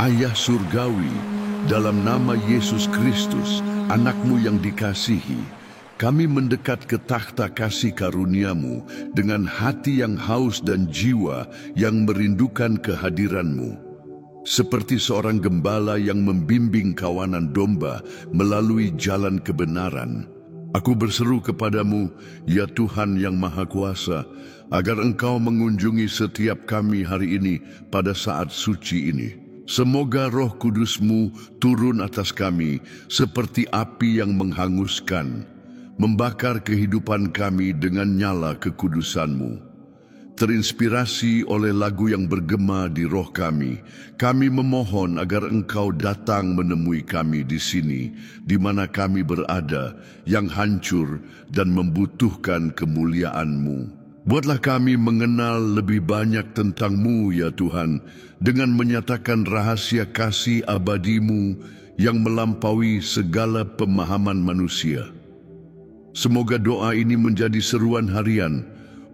Ayah Surgawi, dalam nama Yesus Kristus, anak-Mu yang dikasihi, kami mendekat ke takhta kasih karunia-Mu dengan hati yang haus dan jiwa yang merindukan kehadiran-Mu. Seperti seorang gembala yang membimbing kawanan domba melalui jalan kebenaran, aku berseru kepadamu, ya Tuhan yang Maha Kuasa, agar Engkau mengunjungi setiap kami hari ini pada saat suci ini. Semoga Roh Kudus-Mu turun atas kami seperti api yang menghanguskan, membakar kehidupan kami dengan nyala kekudusan-Mu. Terinspirasi oleh lagu yang bergema di roh kami memohon agar Engkau datang menemui kami di sini, di mana kami berada, yang hancur dan membutuhkan kemuliaan-Mu. Buatlah kami mengenal lebih banyak tentang-Mu, ya Tuhan, dengan menyatakan rahasia kasih abadi-Mu yang melampaui segala pemahaman manusia. Semoga doa ini menjadi seruan harian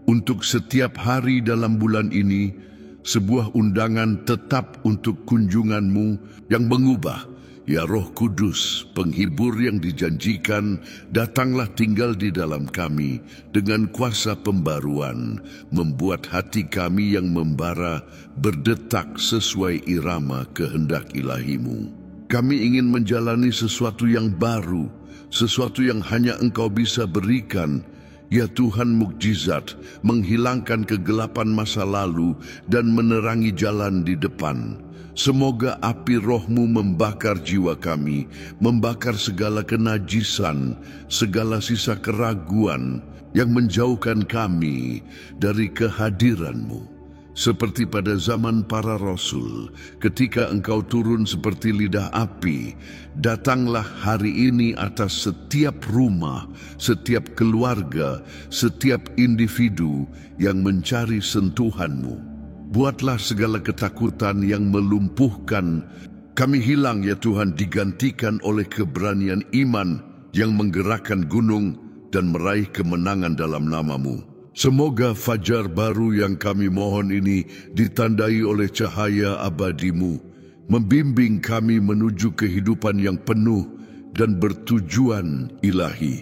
untuk setiap hari dalam bulan ini, sebuah undangan tetap untuk kunjungan-Mu yang mengubah. Ya Roh Kudus, penghibur yang dijanjikan, datanglah tinggal di dalam kami dengan kuasa pembaruan, membuat hati kami yang membara berdetak sesuai irama kehendak Ilahi-Mu. Kami ingin menjalani sesuatu yang baru, sesuatu yang hanya Engkau bisa berikan, ya Tuhan mukjizat, menghilangkan kegelapan masa lalu dan menerangi jalan di depan. Semoga api Roh-Mu membakar jiwa kami, membakar segala kenajisan, segala sisa keraguan yang menjauhkan kami dari kehadiran-Mu. Seperti pada zaman para Rasul, ketika Engkau turun seperti lidah api, datanglah hari ini atas setiap rumah, setiap keluarga, setiap individu yang mencari sentuhan-Mu. Buatlah segala ketakutan yang melumpuhkan kami hilang, ya Tuhan, digantikan oleh keberanian iman yang menggerakkan gunung dan meraih kemenangan dalam nama-Mu. Semoga fajar baru yang kami mohon ini ditandai oleh cahaya abadi-Mu, membimbing kami menuju kehidupan yang penuh dan bertujuan ilahi.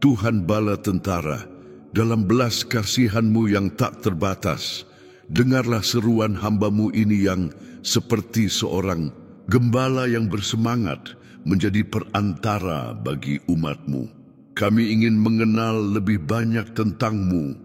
Tuhan bala tentara, dalam belas kasihan-Mu yang tak terbatas, dengarlah seruan hamba-Mu ini yang seperti seorang gembala yang bersemangat menjadi perantara bagi umat-Mu. Kami ingin mengenal lebih banyak tentang-Mu,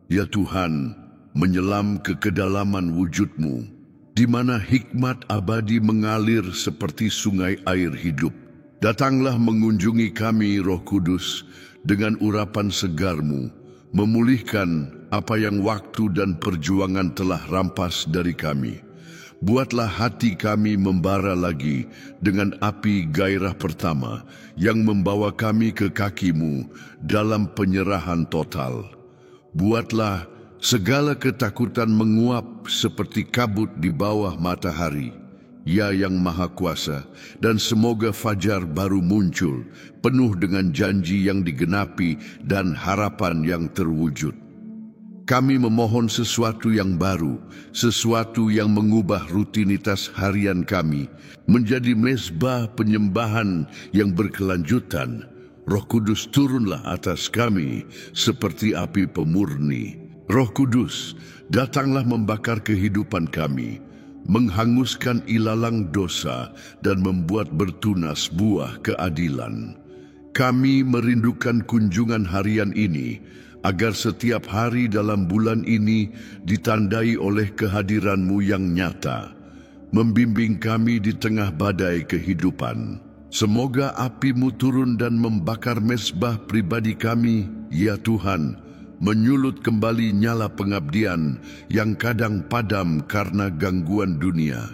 ya Tuhan, menyelam ke kedalaman wujud-Mu, di mana hikmat abadi mengalir seperti sungai air hidup. Datanglah mengunjungi kami, Roh Kudus, dengan urapan segar-Mu, memulihkan apa yang waktu dan perjuangan telah rampas dari kami. Buatlah hati kami membara lagi dengan api gairah pertama yang membawa kami ke kaki-Mu dalam penyerahan total. Buatlah segala ketakutan menguap seperti kabut di bawah matahari, ya yang Maha Kuasa, dan semoga fajar baru muncul, penuh dengan janji yang digenapi dan harapan yang terwujud. Kami memohon sesuatu yang baru, sesuatu yang mengubah rutinitas harian kami menjadi mezbah penyembahan yang berkelanjutan. Roh Kudus turunlah atas kami seperti api pemurni. Roh Kudus, datanglah membakar kehidupan kami, menghanguskan ilalang dosa dan membuat bertunas buah keadilan. Kami merindukan kunjungan harian ini, agar setiap hari dalam bulan ini ditandai oleh kehadiran-Mu yang nyata, membimbing kami di tengah badai kehidupan. Semoga api-Mu turun dan membakar mezbah pribadi kami, ya Tuhan, menyulut kembali nyala pengabdian yang kadang padam karena gangguan dunia.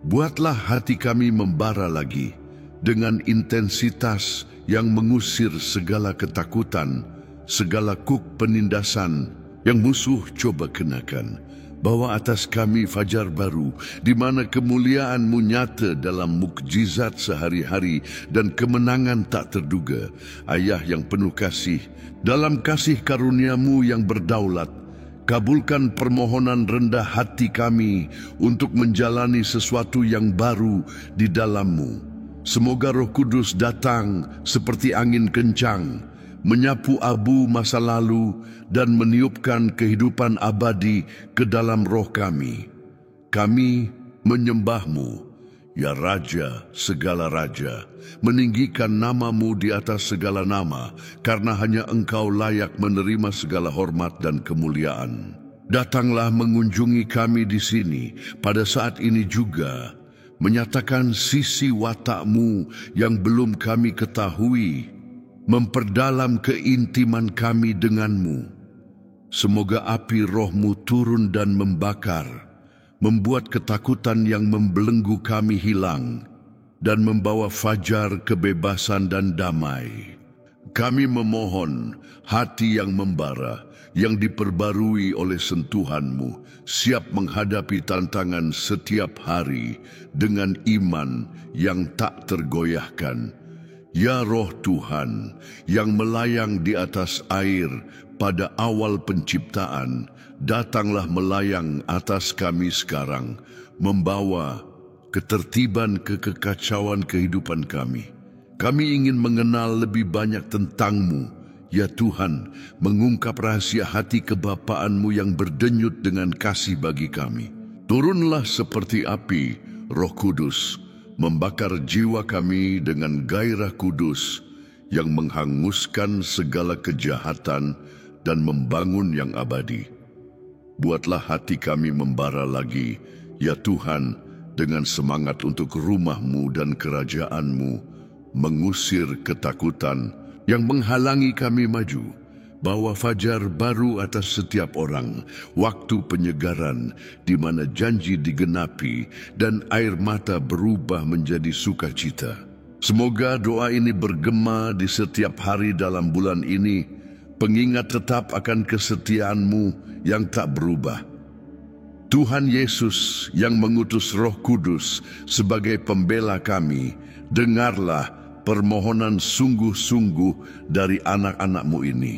Buatlah hati kami membara lagi dengan intensitas yang mengusir segala ketakutan, segala kuk penindasan yang musuh coba kenakan. Bawa atas kami fajar baru, di mana kemuliaan-Mu nyata dalam mukjizat sehari-hari dan kemenangan tak terduga. Ayah yang penuh kasih, dalam kasih karunia-Mu yang berdaulat, Kabulkan permohonan rendah hati kami untuk menjalani sesuatu yang baru di dalam-Mu. Semoga Roh Kudus datang seperti angin kencang, menyapu abu masa lalu dan meniupkan kehidupan abadi ke dalam roh kami. Kami menyembah-Mu, ya Raja segala raja, meninggikan nama-Mu di atas segala nama, karena hanya Engkau layak menerima segala hormat dan kemuliaan. Datanglah mengunjungi kami di sini pada saat ini juga, menyatakan sisi watak-Mu yang belum kami ketahui, memperdalam keintiman kami dengan-Mu. Semoga api Roh-Mu turun dan membakar, membuat ketakutan yang membelenggu kami hilang, dan membawa fajar kebebasan dan damai. Kami memohon hati yang membara, yang diperbarui oleh sentuhan-Mu, siap menghadapi tantangan setiap hari dengan iman yang tak tergoyahkan. Ya Roh Tuhan yang melayang di atas air pada awal penciptaan, datanglah melayang atas kami sekarang, membawa ketertiban ke kekacauan kehidupan kami. Kami ingin mengenal lebih banyak tentang-Mu, ya Tuhan, mengungkap rahasia hati kebapaan-Mu yang berdenyut dengan kasih bagi kami. Turunlah seperti api, Roh Kudus, membakar jiwa kami dengan gairah kudus yang menghanguskan segala kejahatan dan membangun yang abadi. Buatlah hati kami membara lagi, ya Tuhan, dengan semangat untuk rumah-Mu dan kerajaan-Mu, mengusir ketakutan yang menghalangi kami maju. Bawa fajar baru atas setiap orang, waktu penyegaran di mana janji digenapi dan air mata berubah menjadi sukacita. Semoga doa ini bergema di setiap hari dalam bulan ini, pengingat tetap akan kesetiaan-Mu yang tak berubah. Tuhan Yesus yang mengutus Roh Kudus sebagai pembela kami, dengarlah permohonan sungguh-sungguh dari anak-anak-Mu ini.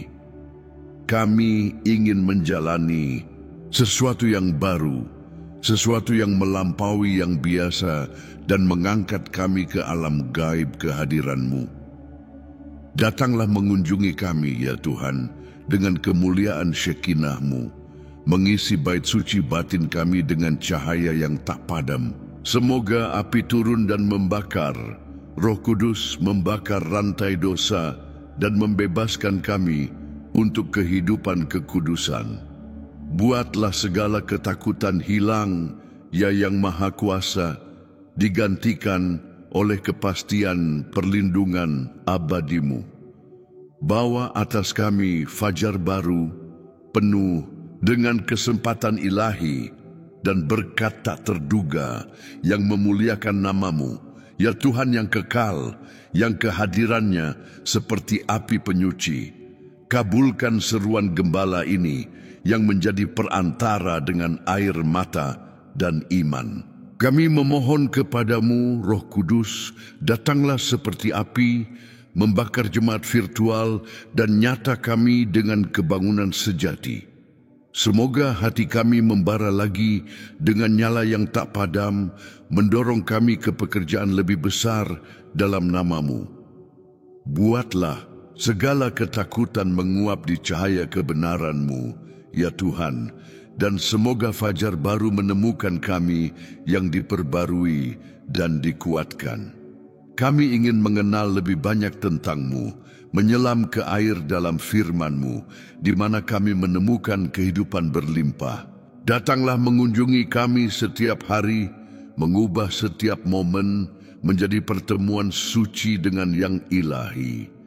Kami ingin menjalani sesuatu yang baru, sesuatu yang melampaui yang biasa dan mengangkat kami ke alam gaib kehadiran-Mu. Datanglah mengunjungi kami, ya Tuhan, dengan kemuliaan Shekinah-Mu, mengisi bait suci batin kami dengan cahaya yang tak padam. Semoga api turun dan membakar, Roh Kudus membakar rantai dosa dan membebaskan kami untuk kehidupan kekudusan. Buatlah segala ketakutan hilang, ya yang Maha Kuasa, digantikan oleh kepastian perlindungan abadi-Mu. Bawa atas kami fajar baru, penuh dengan kesempatan ilahi dan berkat tak terduga yang memuliakan nama-Mu, ya Tuhan yang kekal, yang kehadirannya seperti api penyuci. Kabulkan seruan gembala ini yang menjadi perantara dengan air mata dan iman. Kami memohon kepada-Mu, Roh Kudus, datanglah seperti api, membakar jemaat virtual dan nyata kami dengan kebangunan sejati. Semoga hati kami membara lagi dengan nyala yang tak padam, mendorong kami ke pekerjaan lebih besar dalam nama-Mu. Buatlah segala ketakutan menguap di cahaya kebenaran-Mu, ya Tuhan, dan semoga fajar baru menemukan kami yang diperbarui dan dikuatkan. Kami ingin mengenal lebih banyak tentang-Mu, menyelam ke air dalam firman-Mu, di mana kami menemukan kehidupan berlimpah. Datanglah mengunjungi kami setiap hari, mengubah setiap momen menjadi pertemuan suci dengan yang ilahi.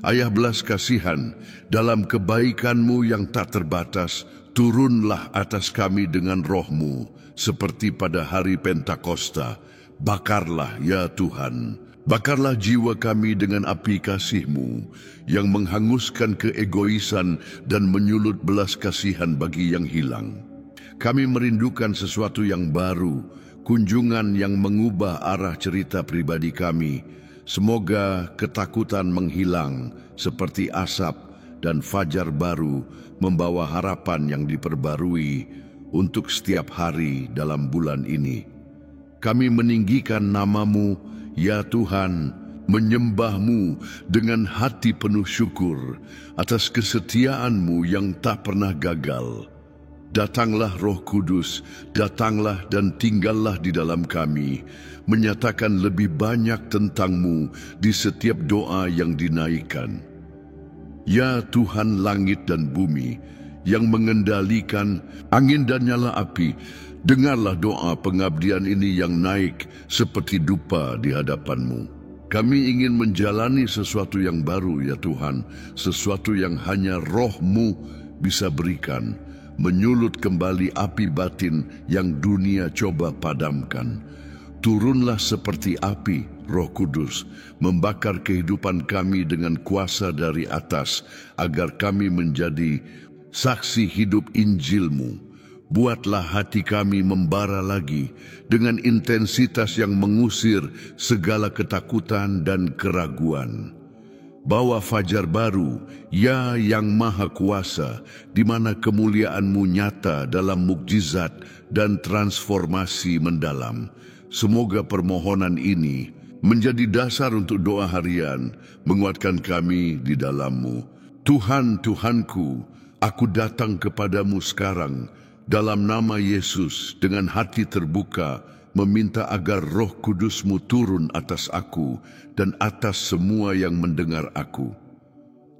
Ayah belas kasihan, dalam kebaikan-Mu yang tak terbatas, turunlah atas kami dengan Roh-Mu, seperti pada hari Pentakosta. Bakarlah, ya Tuhan, bakarlah jiwa kami dengan api kasih-Mu, yang menghanguskan keegoisan dan menyulut belas kasihan bagi yang hilang. Kami merindukan sesuatu yang baru, kunjungan yang mengubah arah cerita pribadi kami. Semoga ketakutan menghilang seperti asap dan fajar baru membawa harapan yang diperbarui untuk setiap hari dalam bulan ini. Kami meninggikan nama-Mu, ya Tuhan, menyembah-Mu dengan hati penuh syukur atas kesetiaan-Mu yang tak pernah gagal. Datanglah Roh Kudus, datanglah dan tinggallah di dalam kami, menyatakan lebih banyak tentang-Mu di setiap doa yang dinaikkan. Ya Tuhan langit dan bumi, yang mengendalikan angin dan nyala api, dengarlah doa pengabdian ini yang naik seperti dupa di hadapan-Mu. Kami ingin menjalani sesuatu yang baru, ya Tuhan, sesuatu yang hanya Roh-Mu bisa berikan, menyulut kembali api batin yang dunia coba padamkan. Turunlah seperti api, Roh Kudus, membakar kehidupan kami dengan kuasa dari atas, agar kami menjadi saksi hidup Injil-Mu. Buatlah hati kami membara lagi dengan intensitas yang mengusir segala ketakutan dan keraguan. Bawa fajar baru, ya yang maha kuasa, di mana kemuliaan-Mu nyata dalam mukjizat dan transformasi mendalam. Semoga permohonan ini menjadi dasar untuk doa harian, menguatkan kami di dalam-Mu. Tuhan, Tuhanku, aku datang kepadamu sekarang, dalam nama Yesus, dengan hati terbuka, meminta agar Roh Kudus-Mu turun atas aku dan atas semua yang mendengar aku.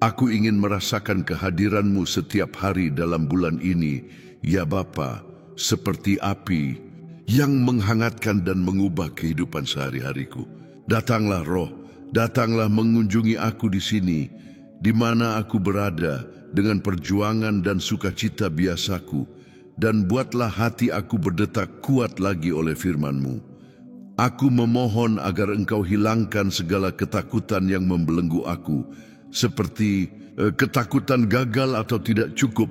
Aku ingin merasakan kehadiran-Mu setiap hari dalam bulan ini, ya Bapa, seperti api yang menghangatkan dan mengubah kehidupan sehari-hariku. Datanglah Roh, datanglah mengunjungi aku di sini, di mana aku berada dengan perjuangan dan sukacita biasaku, dan buatlah hati aku berdetak kuat lagi oleh firman-Mu. Aku memohon agar Engkau hilangkan segala ketakutan yang membelenggu aku, seperti ketakutan gagal atau tidak cukup,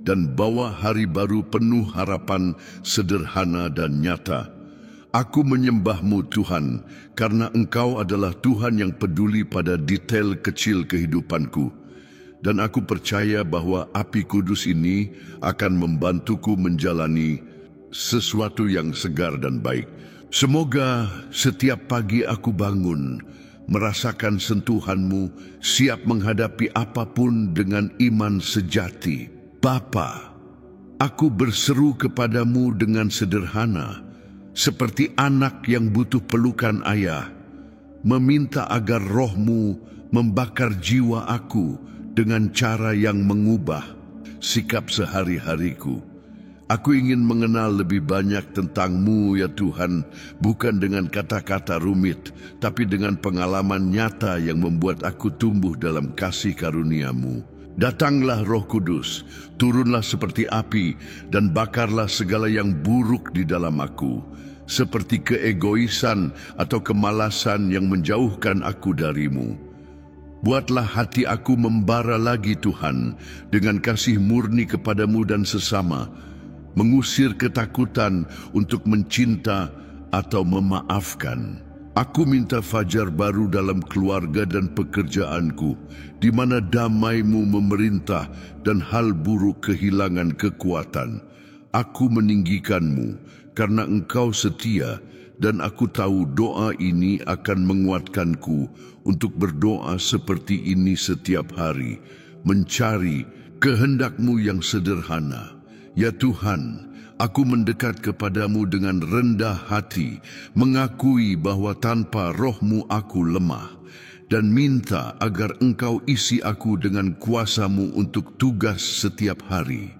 dan bawa hari baru penuh harapan sederhana dan nyata. Aku menyembah-Mu Tuhan, karena Engkau adalah Tuhan yang peduli pada detail kecil kehidupanku. Dan aku percaya bahwa api kudus ini akan membantuku menjalani sesuatu yang segar dan baik. Semoga setiap pagi aku bangun, merasakan sentuhan-Mu, siap menghadapi apapun dengan iman sejati. Bapa, aku berseru kepadamu dengan sederhana, seperti anak yang butuh pelukan ayah, meminta agar Roh-Mu membakar jiwa aku dengan cara yang mengubah sikap sehari-hariku. Aku ingin mengenal lebih banyak tentang-Mu, ya Tuhan, bukan dengan kata-kata rumit, tapi dengan pengalaman nyata yang membuat aku tumbuh dalam kasih karunia-Mu. Datanglah Roh Kudus, turunlah seperti api, dan bakarlah segala yang buruk di dalam aku, seperti keegoisan atau kemalasan yang menjauhkan aku dari-Mu. Buatlah hati aku membara lagi Tuhan, dengan kasih murni kepadamu dan sesama, mengusir ketakutan untuk mencinta atau memaafkan. Aku minta fajar baru dalam keluarga dan pekerjaanku, di mana damai-Mu memerintah dan hal buruk kehilangan kekuatan. Aku meninggikan-Mu, karena Engkau setia, dan aku tahu doa ini akan menguatkanku untuk berdoa seperti ini setiap hari, mencari kehendak-Mu yang sederhana. Ya Tuhan, aku mendekat kepadamu dengan rendah hati, mengakui bahwa tanpa Roh-Mu aku lemah, dan minta agar Engkau isi aku dengan kuasa-Mu untuk tugas setiap hari.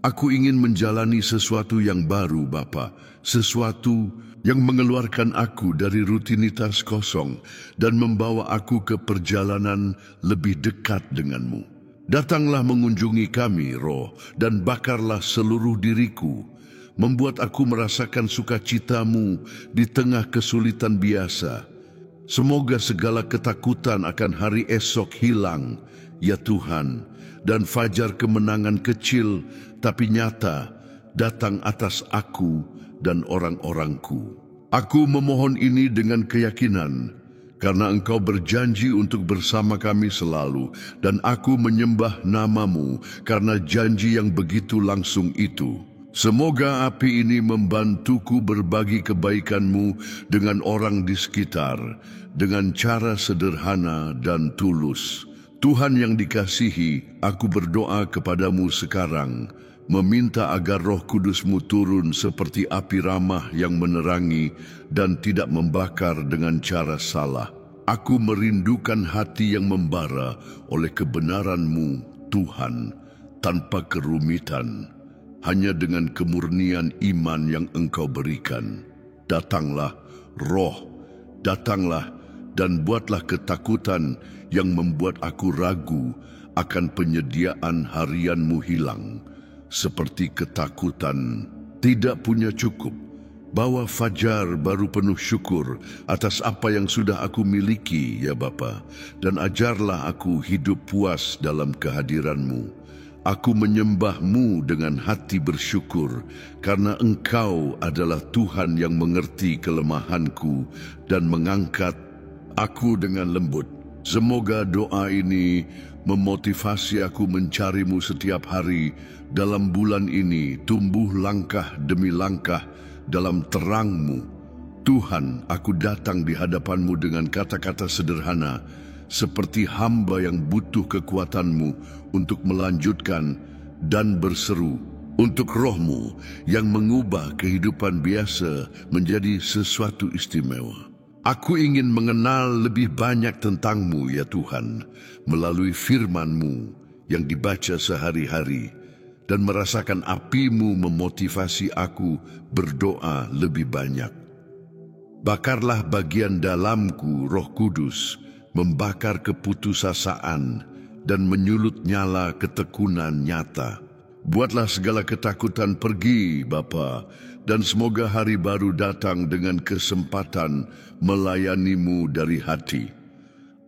Aku ingin menjalani sesuatu yang baru, Bapa, sesuatu yang mengeluarkan aku dari rutinitas kosong dan membawa aku ke perjalanan lebih dekat dengan-Mu. Datanglah mengunjungi kami, Roh, dan bakarlah seluruh diriku, membuat aku merasakan sukacita-Mu di tengah kesulitan biasa. Semoga segala ketakutan akan hari esok hilang, ya Tuhan, dan fajar kemenangan kecil tapi nyata datang atas aku dan orang-orangku. Aku memohon ini dengan keyakinan, karena Engkau berjanji untuk bersama kami selalu, dan aku menyembah nama-Mu karena janji yang begitu langsung itu. Semoga api ini membantuku berbagi kebaikan-Mu dengan orang di sekitar, dengan cara sederhana dan tulus. Tuhan yang dikasihi, aku berdoa kepadamu sekarang, meminta agar Roh Kudus-Mu turun seperti api ramah yang menerangi dan tidak membakar dengan cara salah. Aku merindukan hati yang membara oleh kebenaran-Mu, Tuhan, tanpa kerumitan, hanya dengan kemurnian iman yang Engkau berikan. Datanglah, Roh, datanglah, dan buatlah ketakutan yang membuat aku ragu akan penyediaan harian-Mu hilang. Seperti ketakutan tidak punya cukup. Bawa fajar baru penuh syukur atas apa yang sudah aku miliki, ya Bapa, dan ajarlah aku hidup puas dalam kehadiran-Mu. Aku menyembah-Mu dengan hati bersyukur, karena Engkau adalah Tuhan yang mengerti kelemahanku dan mengangkat aku dengan lembut. Semoga doa ini memotivasi aku mencari-Mu setiap hari. Dalam bulan ini tumbuh langkah demi langkah dalam terang-Mu. Tuhan, aku datang di hadapan-Mu dengan kata-kata sederhana, seperti hamba yang butuh kekuatan-Mu untuk melanjutkan dan berseru, untuk Roh-Mu yang mengubah kehidupan biasa menjadi sesuatu istimewa. Aku ingin mengenal lebih banyak tentang-Mu, ya Tuhan, melalui firman-Mu yang dibaca sehari-hari, dan merasakan api-Mu memotivasi aku berdoa lebih banyak. Bakarlah bagian dalamku, Roh Kudus, membakar keputusasaan dan menyulut nyala ketekunan nyata. Buatlah segala ketakutan pergi, Bapa, dan semoga hari baru datang dengan kesempatan melayani-Mu dari hati.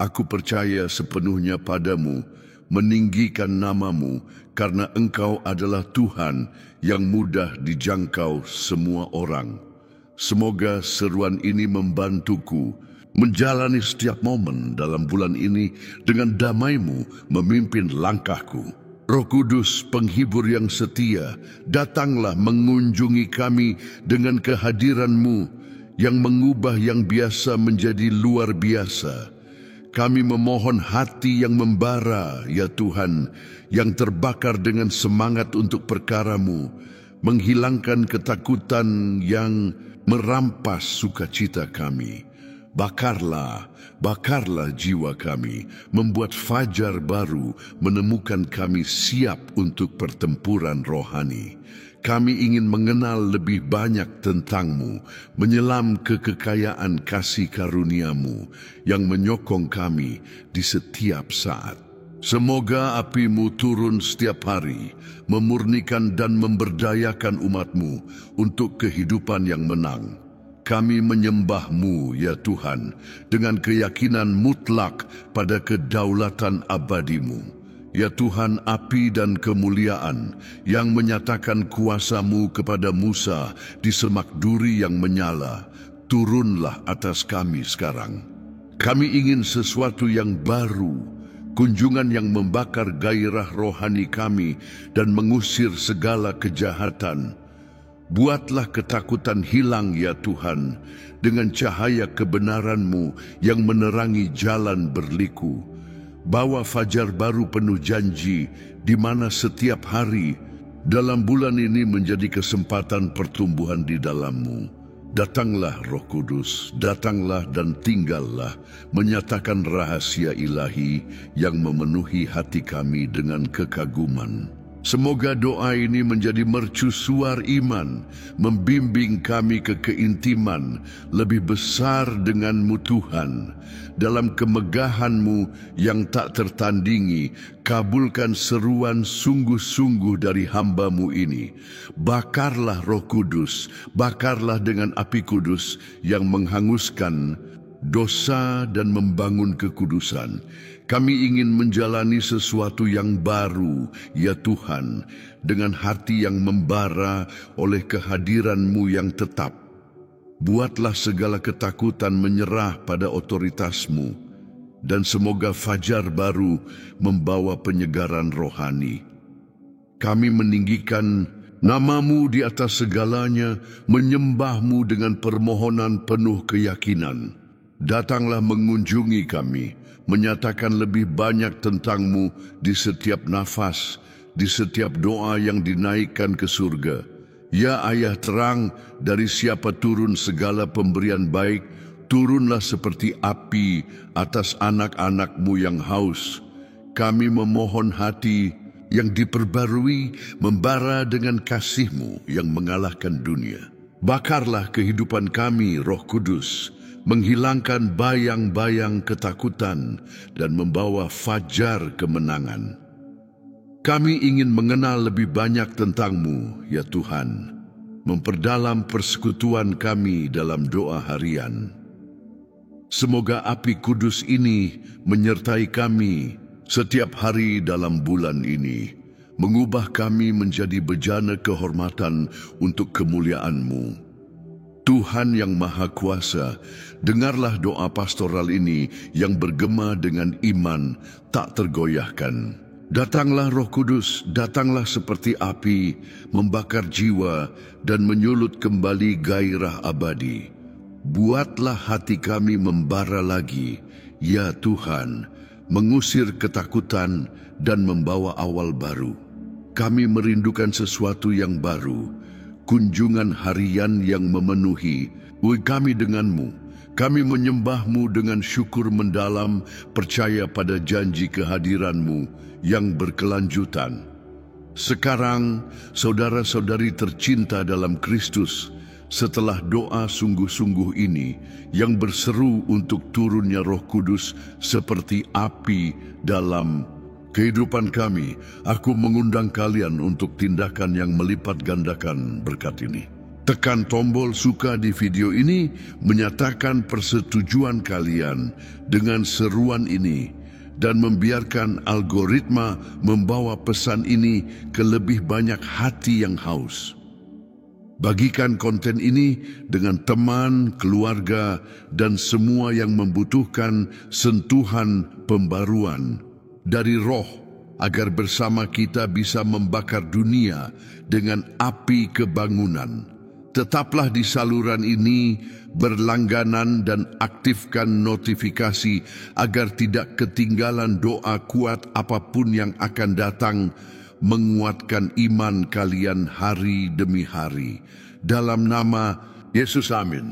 Aku percaya sepenuhnya pada-Mu, meninggikan nama-Mu, karena Engkau adalah Tuhan yang mudah dijangkau semua orang. Semoga seruan ini membantuku menjalani setiap momen dalam bulan ini dengan damai-Mu memimpin langkahku. Roh Kudus, penghibur yang setia, datanglah mengunjungi kami dengan kehadiran-Mu yang mengubah yang biasa menjadi luar biasa. Kami memohon hati yang membara, ya Tuhan, yang terbakar dengan semangat untuk perkara-Mu, menghilangkan ketakutan yang merampas sukacita kami. Bakarlah, bakarlah jiwa kami, membuat fajar baru menemukan kami siap untuk pertempuran rohani. Kami ingin mengenal lebih banyak tentang-Mu, menyelam ke kekayaan kasih karunia-Mu yang menyokong kami di setiap saat. Semoga api-Mu turun setiap hari, memurnikan dan memberdayakan umat-Mu untuk kehidupan yang menang. Kami menyembah-Mu, ya Tuhan, dengan keyakinan mutlak pada kedaulatan abadi-Mu. Ya Tuhan, api dan kemuliaan yang menyatakan kuasa-Mu kepada Musa di semak duri yang menyala, turunlah atas kami sekarang. Kami ingin sesuatu yang baru, kunjungan yang membakar gairah rohani kami dan mengusir segala kejahatan. Buatlah ketakutan hilang, ya Tuhan, dengan cahaya kebenaran-Mu yang menerangi jalan berliku. Bawa fajar baru penuh janji, di mana setiap hari dalam bulan ini menjadi kesempatan pertumbuhan di dalam-Mu. Datanglah Roh Kudus, datanglah dan tinggallah, menyatakan rahasia ilahi yang memenuhi hati kami dengan kekaguman. Semoga doa ini menjadi mercusuar iman, membimbing kami ke keintiman lebih besar dengan-Mu Tuhan. Dalam kemegahan-Mu yang tak tertandingi, kabulkan seruan sungguh-sungguh dari hamba-Mu ini. Bakarlah Roh Kudus, bakarlah dengan api kudus yang menghanguskan dosa dan membangun kekudusan. Kami ingin menjalani sesuatu yang baru, ya Tuhan, dengan hati yang membara oleh kehadiran-Mu yang tetap. Buatlah segala ketakutan menyerah pada otoritasmu, dan semoga fajar baru membawa penyegaran rohani. Kami meninggikan namamu di atas segalanya, menyembahmu dengan permohonan penuh keyakinan. Datanglah mengunjungi kami, menyatakan lebih banyak tentangmu di setiap nafas, di setiap doa yang dinaikkan ke surga. Ya Ayah terang, dari siapa turun segala pemberian baik, turunlah seperti api atas anak-anak-Mu yang haus. Kami memohon hati yang diperbarui membara dengan kasih-Mu yang mengalahkan dunia. Bakarlah kehidupan kami, Roh Kudus, menghilangkan bayang-bayang ketakutan dan membawa fajar kemenangan. Kami ingin mengenal lebih banyak tentang-Mu, ya Tuhan, memperdalam persekutuan kami dalam doa harian. Semoga api kudus ini menyertai kami setiap hari dalam bulan ini, mengubah kami menjadi bejana kehormatan untuk kemuliaan-Mu. Tuhan yang Maha Kuasa, dengarlah doa pastoral ini yang bergema dengan iman tak tergoyahkan. Datanglah Roh Kudus, datanglah seperti api, membakar jiwa dan menyulut kembali gairah abadi. Buatlah hati kami membara lagi, ya Tuhan, mengusir ketakutan dan membawa awal baru. Kami merindukan sesuatu yang baru, kunjungan harian yang memenuhi. Kami denganmu, kami menyembahmu dengan syukur mendalam, percaya pada janji kehadiranmu yang berkelanjutan. Sekarang, saudara-saudari tercinta dalam Kristus, setelah doa sungguh-sungguh ini yang berseru untuk turunnya Roh Kudus seperti api dalam kehidupan kami, aku mengundang kalian untuk tindakan yang melipat gandakan berkat ini. Tekan tombol suka di video ini, menyatakan persetujuan kalian dengan seruan ini, dan membiarkan algoritma membawa pesan ini ke lebih banyak hati yang haus. Bagikan konten ini dengan teman, keluarga, dan semua yang membutuhkan sentuhan pembaruan dari Roh, agar bersama kita bisa membakar dunia dengan api kebangunan. Tetaplah di saluran ini berlangganan dan aktifkan notifikasi agar tidak ketinggalan doa kuat apapun yang akan datang, menguatkan iman kalian hari demi hari. Dalam nama Yesus, amin.